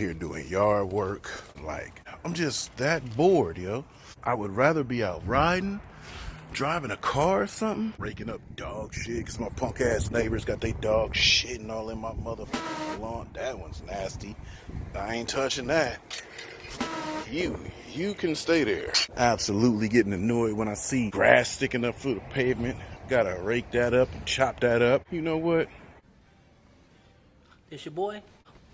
here doing yard work. Like, I'm just that bored, yo. I would rather be out riding, driving a car or something, raking up dog shit, because my punk ass neighbors got they dog shitting all in my motherfucking lawn. That one's nasty. I ain't touching that. You can stay there. Absolutely getting annoyed when I see grass sticking up through the pavement. Gotta rake that up and chop that up. You know what? This your boy?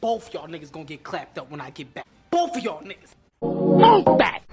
Both y'all niggas gonna get clapped up when I get back. Both of y'all niggas. Move back!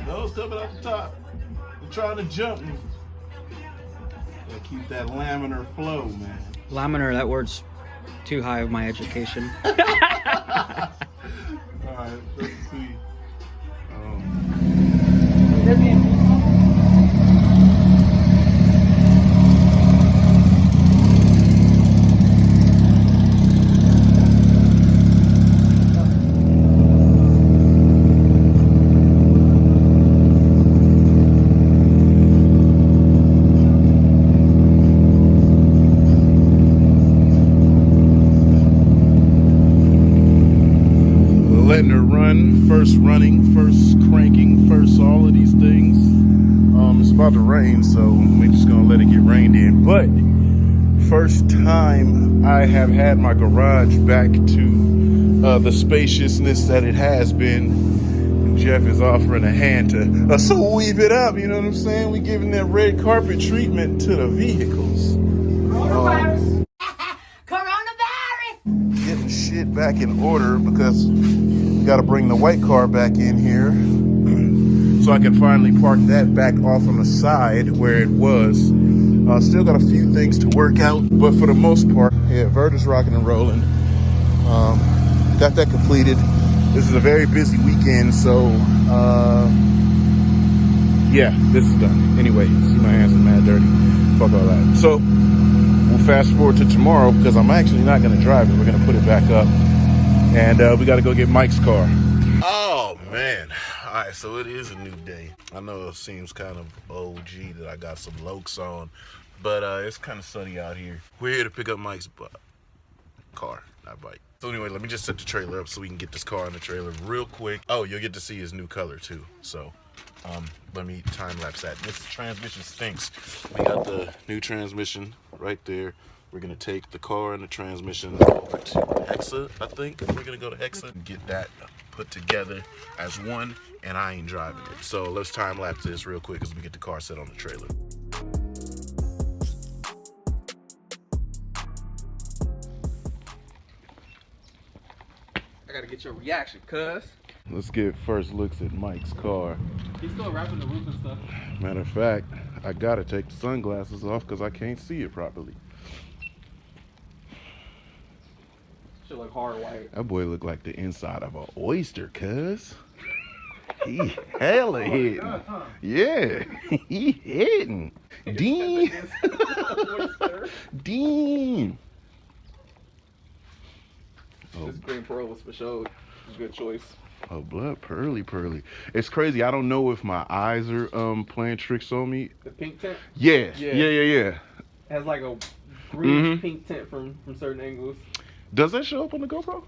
Those coming up the top. They're trying to jump me. Gotta keep that laminar flow, man. Laminar, that word's too high of my education. Alright, let's see. Letting her run, first running, first cranking, first all of these things. It's about to rain, so we're just gonna let it get rained in. But first time I have had my garage back to the spaciousness that it has been. And Geoff is offering a hand to sweep it up, you know what I'm saying? We giving that red carpet treatment to the vehicles. Coronavirus! Coronavirus! Getting shit back in order because we got to bring the white car back in here so I can finally park that back off on the side where it was. Still got a few things to work out, but for the most part, yeah, LeVert is rocking and rolling. Got that completed. This is a very busy weekend, so yeah, this is done. Anyway, see my hands are mad dirty. Fuck all that. So we'll fast forward to tomorrow because I'm actually not going to drive it. We're going to put it back up, and we got to go get Mike's car. Oh man! All right, so it is a new day. I know it seems kind of OG that I got some lokes on, but it's kind of sunny out here. We're here to pick up Mike's car, not bike. So anyway, let me just set the trailer up so we can get this car in the trailer real quick. Oh, you'll get to see his new color too. So let me time lapse that. This transmission stinks. We got the new transmission right there. We're gonna take the car and the transmission over to Hexa. I think we're gonna go to Hexa and get that put together as one, and I ain't driving it. So let's time lapse this real quick as we get the car set on the trailer. I gotta get your reaction, cuz. Let's get first looks at Mike's car. He's still wrapping the roof and stuff. Matter of fact, I gotta take the sunglasses off because I can't see it properly. Should look hard white. That boy look like the inside of an oyster, cuz. He hella hitting. God, huh? Yeah, he hitting. Dean. Dean. This green pearl was for sure. Good choice. Oh, blood pearly. It's crazy. I don't know if my eyes are playing tricks on me. The pink tint? Yeah. It has like a green pink tint from certain angles. Does that show up on the GoPro?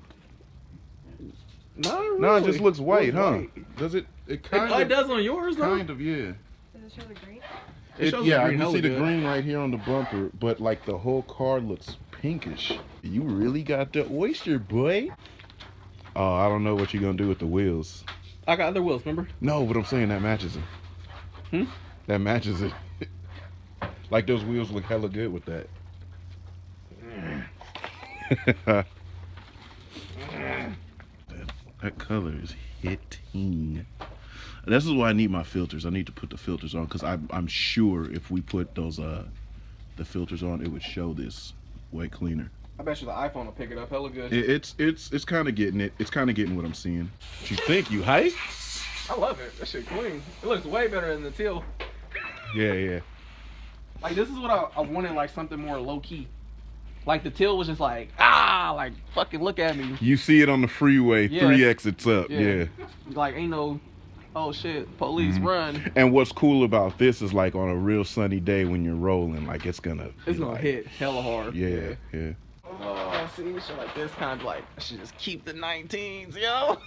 Not really. No, it just looks white, It huh? looks white. Does it? It does on yours, though? Kind of, yeah. Does it show the green? It shows Yeah, the I green can see hella the good. green right here on the bumper, but like the whole car looks pinkish. You really got the oyster, boy. Oh, I don't know what you're gonna do with the wheels. I got other wheels, remember? No, but I'm saying that matches it. That matches it. Like those wheels look hella good with that. That color is hitting. This is why I need my filters. I need to put the filters on because I'm sure if we put those the filters on, it would show this way cleaner. I bet you the iPhone will pick it up hella good. It's kind of getting it. It's kind of getting what I'm seeing. What you think? You hype? I love it. That shit clean. It looks way better than the teal. Yeah. Like, this is what I wanted, like, something more low-key. Like, the teal was just like, like, fucking look at me. You see it on the freeway, Yeah. 3 exits up. Yeah. Like, ain't no, oh shit, police run. And what's cool about this is like on a real sunny day when you're rolling, like it's gonna like, hit hella hard. Yeah. Oh, see, shit like this kind of like, I should just keep the 19s, yo.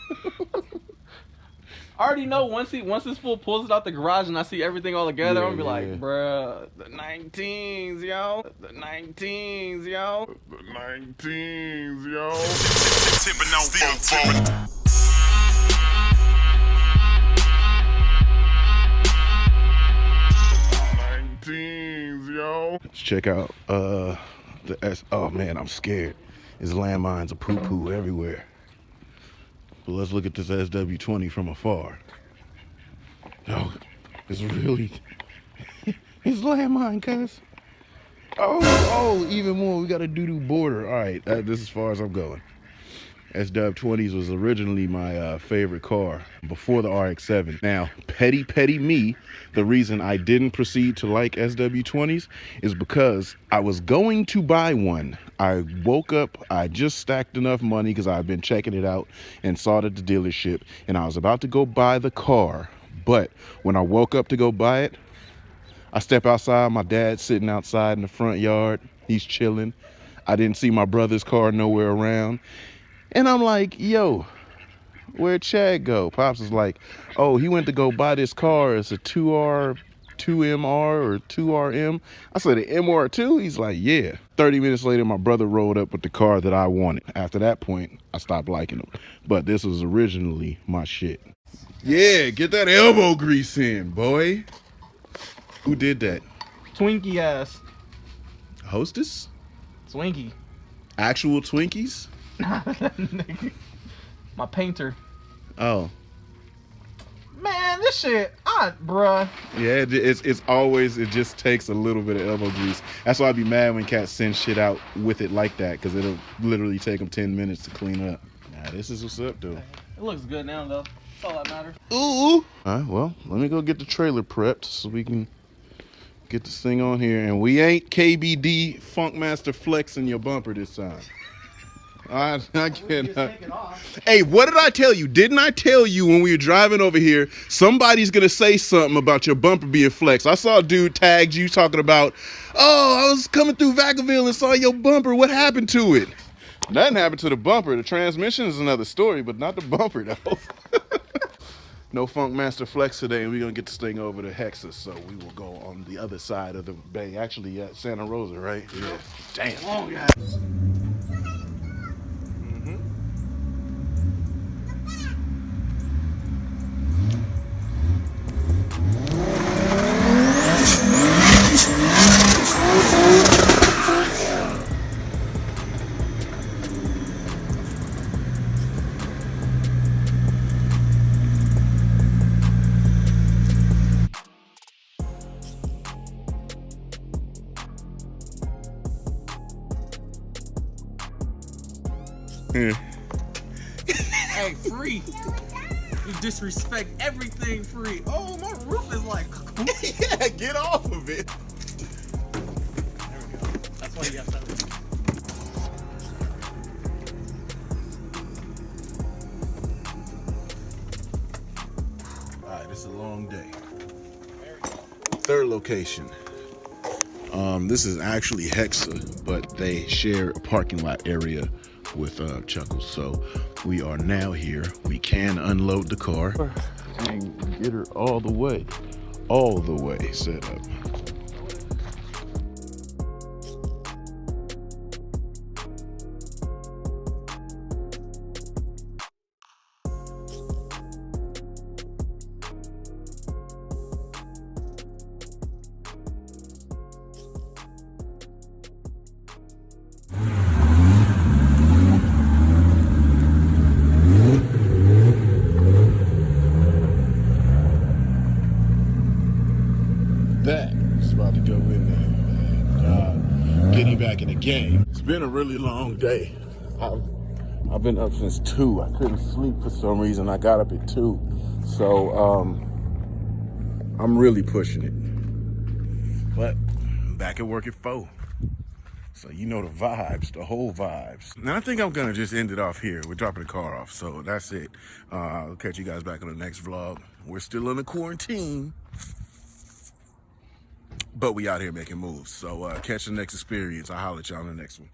I already know once this fool pulls it out the garage and I see everything all together, I'm gonna be like, bruh, the 19s, yo. The 19s, yo. The 19s, yo. Tipping on Let's check out the S. Oh man, I'm scared. There's landmines of poo everywhere. But let's look at this SW20 from afar. No, it's really it's landmine, cuz. Oh, even more. We got a doo-doo border. All right, this is as far as I'm going. SW20s was originally my favorite car before the RX-7. Now, petty me, the reason I didn't proceed to like SW20s is because I was going to buy one. I woke up, I just stacked enough money because I've been checking it out and saw it at the dealership, and I was about to go buy the car. But when I woke up to go buy it, I step outside, my dad's sitting outside in the front yard. He's chilling. I didn't see my brother's car nowhere around. And I'm like, yo, where'd Chad go? Pops is like, oh, he went to go buy this car. It's a 2MR or 2RM. I said, an MR2? He's like, yeah. 30 minutes later, my brother rolled up with the car that I wanted. After that point, I stopped liking him. But this was originally my shit. Yeah, get that elbow grease in, boy. Who did that? Twinkie ass. Hostess? Twinkie. Actual Twinkies? My painter. Oh. Man, this shit, bruh. Yeah, it's always, it just takes a little bit of elbow grease. That's why I'd be mad when cats send shit out with it like that, because it'll literally take them 10 minutes to clean up. Nah, this is what's up, though. It looks good now, though. That's all that matters. Ooh. All right, well, let me go get the trailer prepped so we can get this thing on here. And we ain't KBD Funkmaster flexing your bumper this time. I cannot. Hey, what did I tell you? Didn't I tell you when we were driving over here, somebody's going to say something about your bumper being flexed? I saw a dude tagged you talking about, oh, I was coming through Vacaville and saw your bumper. What happened to it? Nothing happened to the bumper. The transmission is another story, but not the bumper, though. No Funkmaster flex today, and we're going to get this thing over to Hexa, so we will go on the other side of the bay. Actually, at Santa Rosa, right? Yeah. Damn. Oh, yeah. Hey, free. You disrespect everything free. Oh, my roof is like. Yeah, get off of it. There we go. That's why you got that. All right, it's a long day. Third location. This is actually Hexa, but they share a parking lot area with Chuckles. So we are now here. We can unload the car and get her all the way set up. That is about to go in there, man. Getting back in the game. It's been a really long day. I've been up since 2. I couldn't sleep for some reason. I got up at 2. So I'm really pushing it. But I'm back at work at 4. So you know the vibes, the whole vibes. Now I think I'm gonna just end it off here. We're dropping the car off, so that's it. I'll catch you guys back on the next vlog. We're still in the quarantine, but we out here making moves. So catch the next experience. I'll holler at y'all on the next one.